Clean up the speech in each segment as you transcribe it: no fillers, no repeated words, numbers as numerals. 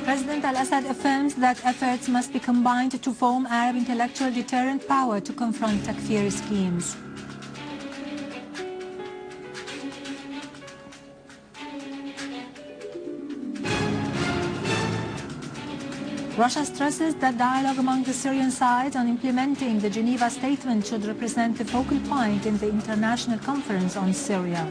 President al-Assad affirms that efforts must be combined to form Arab intellectual deterrent power to confront takfiri schemes. Russia stresses that dialogue among the Syrian sides on implementing the Geneva Statement should represent the focal point in the International Conference on Syria.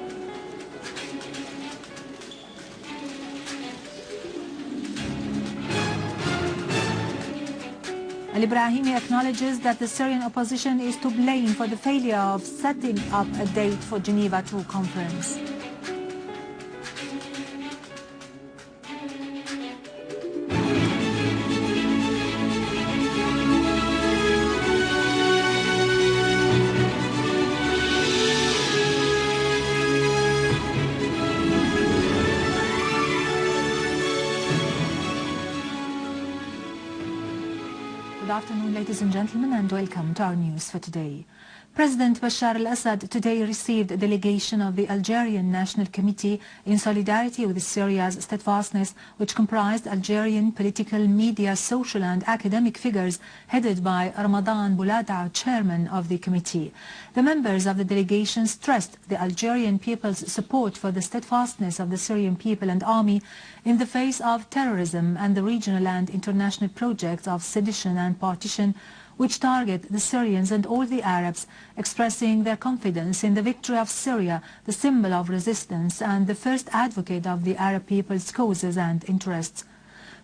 Brahimi acknowledges that the Syrian opposition is to blame for the failure of setting up a date for Geneva II conference. Good afternoon, ladies and gentlemen, and welcome to our news for today. President Bashar al-Assad today received a delegation of the Algerian National Committee in solidarity with Syria's Steadfastness, which comprised Algerian political, media, social and academic figures headed by Ramadan Boudla'a, chairman of the committee. The members of the delegation stressed the Algerian people's support for the steadfastness of the Syrian people and army in the face of terrorism and the regional and international projects of sedition and partition which target the Syrians and all the Arabs, expressing their confidence in the victory of Syria, the symbol of resistance and the first advocate of the Arab people's causes and interests.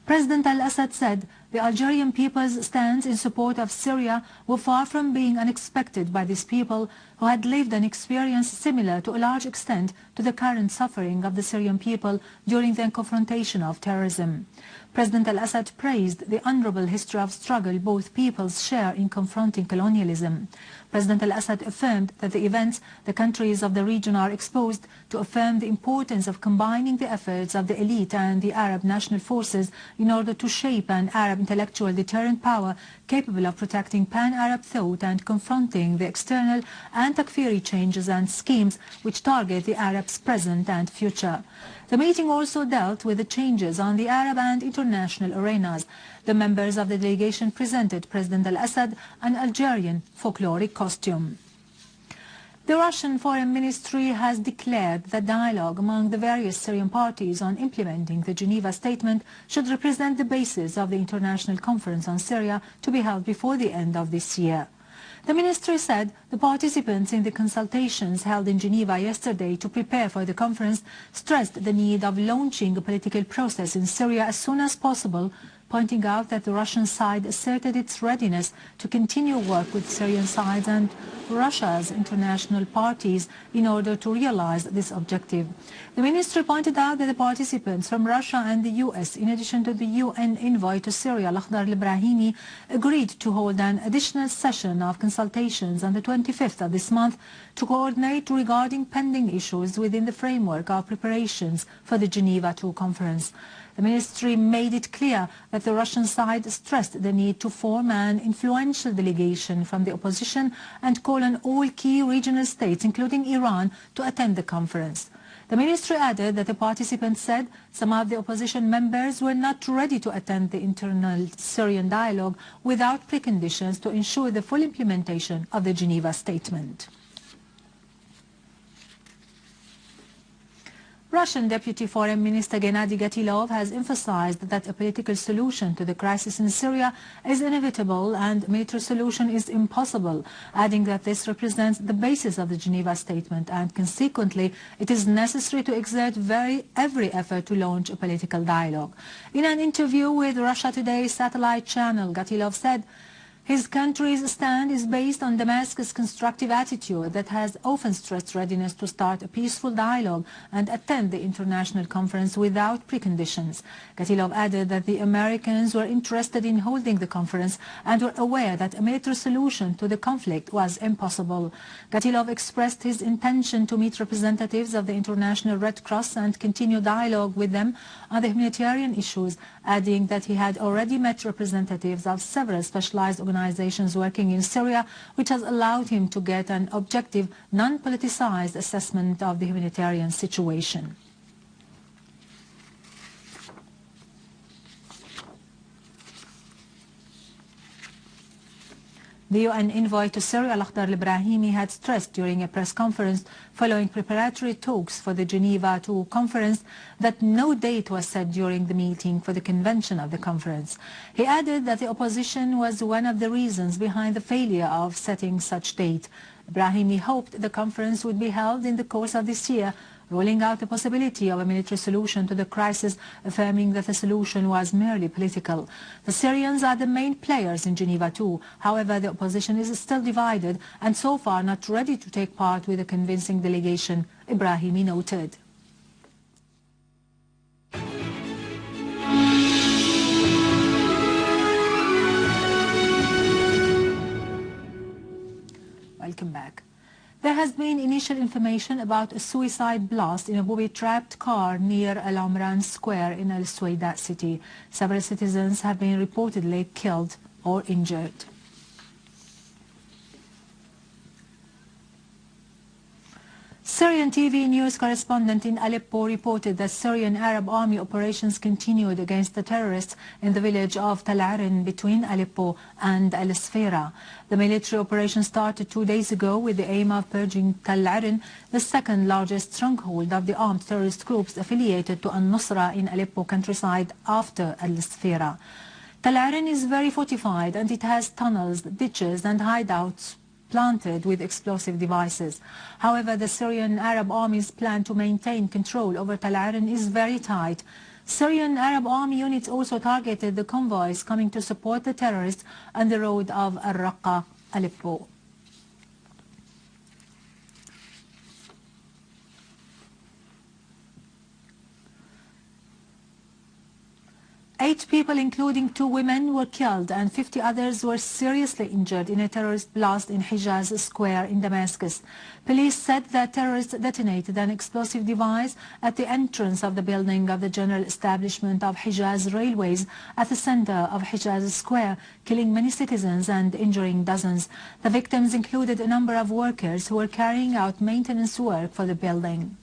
President al-Assad said the Algerian people's stance in support of Syria were far from being unexpected by these people who had lived an experience similar to a large extent to the current suffering of the Syrian people during the confrontation of terrorism. President al-Assad praised the honorable history of struggle both peoples share in confronting colonialism. President al-Assad affirmed that the events the countries of the region are exposed to affirm the importance of combining the efforts of the elite and the Arab national forces in order to shape an Arab intellectual deterrent power capable of protecting pan-Arab thought and confronting the external and takfiri changes and schemes which target the Arabs' present and future. The meeting also dealt with the changes on the Arab and international arenas. The members of the delegation presented President al-Assad an Algerian folkloric costume. The Russian Foreign Ministry has declared that dialogue among the various Syrian parties on implementing the Geneva Statement should represent the basis of the International Conference on Syria to be held before the end of this year. The ministry said the participants in the consultations held in Geneva yesterday to prepare for the conference stressed the need of launching a political process in Syria as soon as possible, pointing out that the Russian side asserted its readiness to continue work with Syrian sides and Russia's international parties in order to realize this objective. The ministry pointed out that the participants from Russia and the US, in addition to the UN envoy to Syria, Brahimi, agreed to hold an additional session of consultations on the 25th of this month to coordinate regarding pending issues within the framework of preparations for the Geneva II conference. The ministry made it clear that the Russian side stressed the need to form an influential delegation from the opposition and call on all key regional states, including Iran, to attend the conference. The ministry added that the participants said some of the opposition members were not ready to attend the internal Syrian dialogue without preconditions to ensure the full implementation of the Geneva Statement. Russian Deputy Foreign Minister Gennady Gatilov has emphasized that a political solution to the crisis in Syria is inevitable and a military solution is impossible, adding that this represents the basis of the Geneva Statement and consequently it is necessary to exert every effort to launch a political dialogue. In an interview with Russia Today's satellite channel, Gatilov said, his country's stand is based on Damascus' constructive attitude that has often stressed readiness to start a peaceful dialogue and attend the international conference without preconditions. Gatilov added that the Americans were interested in holding the conference and were aware that a military solution to the conflict was impossible. Gatilov expressed his intention to meet representatives of the International Red Cross and continue dialogue with them on the humanitarian issues, adding that he had already met representatives of several specialized organizations working in Syria, which has allowed him to get an objective, non-politicized assessment of the humanitarian situation. The UN envoy to Syria, Brahimi, had stressed during a press conference following preparatory talks for the Geneva conference that no date was set during the meeting for the convention of the conference. He added that the opposition was one of the reasons behind the failure of setting such date. Brahimi hoped the conference would be held in the course of this year, ruling out the possibility of a military solution to the crisis, affirming that the solution was merely political. The Syrians are the main players in Geneva too. However, the opposition is still divided and so far not ready to take part with a convincing delegation, Brahimi noted. Welcome back. There has been initial information about a suicide blast in a booby-trapped car near Al-Omran Square in Sweida city. Several citizens have been reportedly killed or injured. Syrian TV news correspondent in Aleppo reported that Syrian Arab Army operations continued against the terrorists in the village of Tel-Ern between Aleppo and Al-Assad. The military operation started 2 days ago with the aim of purging Tel-Ern, the second largest stronghold of the armed terrorist groups affiliated to al-Nusra in Aleppo countryside after Al-Assad. Tel-Ern is very fortified and it has tunnels, ditches and hideouts planted with explosive devices. However, the Syrian Arab Army's plan to maintain control over Tel-Ern is very tight. Syrian Arab Army units also targeted the convoys coming to support the terrorists on the road of Al-Raqqa, Aleppo. Eight people, including 2 women, were killed and 50 others were seriously injured in a terrorist blast in Hijaz Square in Damascus. Police said that terrorists detonated an explosive device at the entrance of the building of the general establishment of Hijaz Railways at the center of Hijaz Square, killing many citizens and injuring dozens. The victims included a number of workers who were carrying out maintenance work for the building.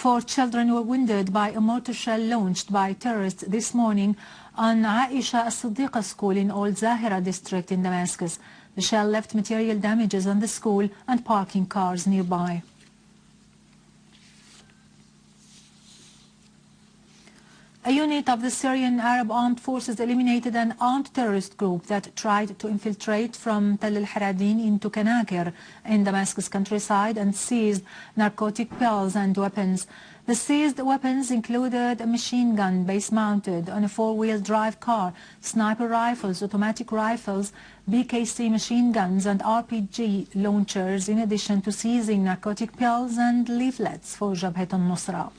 4 children were wounded by a mortar shell launched by terrorists this morning on Aisha As-Siddiqa school in Old Zahira district in Damascus. The shell left material damages on the school and parking cars nearby. A unit of the Syrian Arab Armed Forces eliminated an armed terrorist group that tried to infiltrate from Tel al-Haradin into Kanakir in Damascus countryside and seized narcotic pills and weapons. The seized weapons included a machine gun base-mounted on a 4-wheel drive car, sniper rifles, automatic rifles, BKC machine guns and RPG launchers, in addition to seizing narcotic pills and leaflets for Jabhat al-Nusra.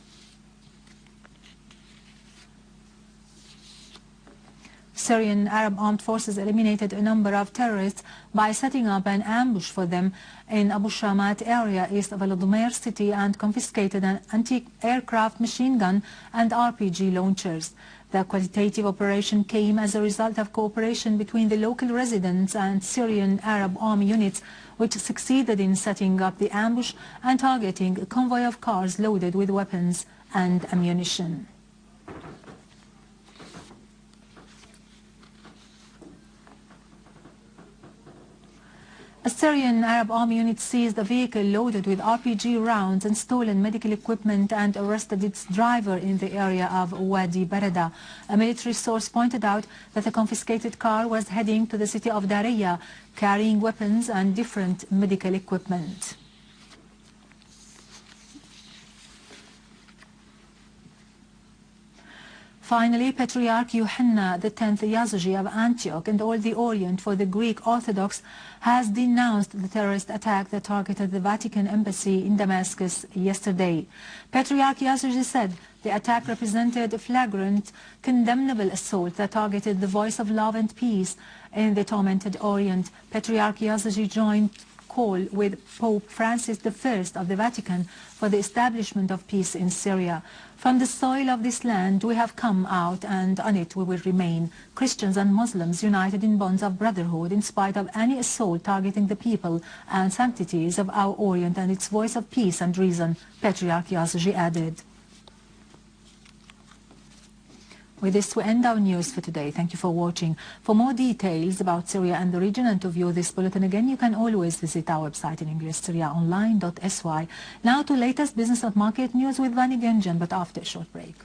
Syrian Arab Armed Forces eliminated a number of terrorists by setting up an ambush for them in Abu Shamat area east of Al-Dumair city and confiscated an anti-aircraft machine gun and RPG launchers. The quantitative operation came as a result of cooperation between the local residents and Syrian Arab Army units, which succeeded in setting up the ambush and targeting a convoy of cars loaded with weapons and ammunition. A Syrian Arab Army unit seized a vehicle loaded with RPG rounds and stolen medical equipment and arrested its driver in the area of Wadi Barada. A military source pointed out that the confiscated car was heading to the city of Daraya, carrying weapons and different medical equipment. Finally, Patriarch Yohanna X Yazigi of Antioch and all the Orient for the Greek Orthodox has denounced the terrorist attack that targeted the Vatican embassy in Damascus yesterday. Patriarch Yazigi said the attack represented a flagrant, condemnable assault that targeted the voice of love and peace in the tormented Orient. Patriarch Yazigi joined call with Pope Francis I of the Vatican for the establishment of peace in Syria. From the soil of this land we have come out, and on it we will remain, Christians and Muslims united in bonds of brotherhood in spite of any assault targeting the people and sanctities of our Orient and its voice of peace and reason, Patriarch Yazigi added. With this, we end our news for today. Thank you for watching. For more details about Syria and the region and to view this bulletin again, you can always visit our website in English, syriaonline.sy. Now to latest business and market news with Vani Genjan, but after a short break.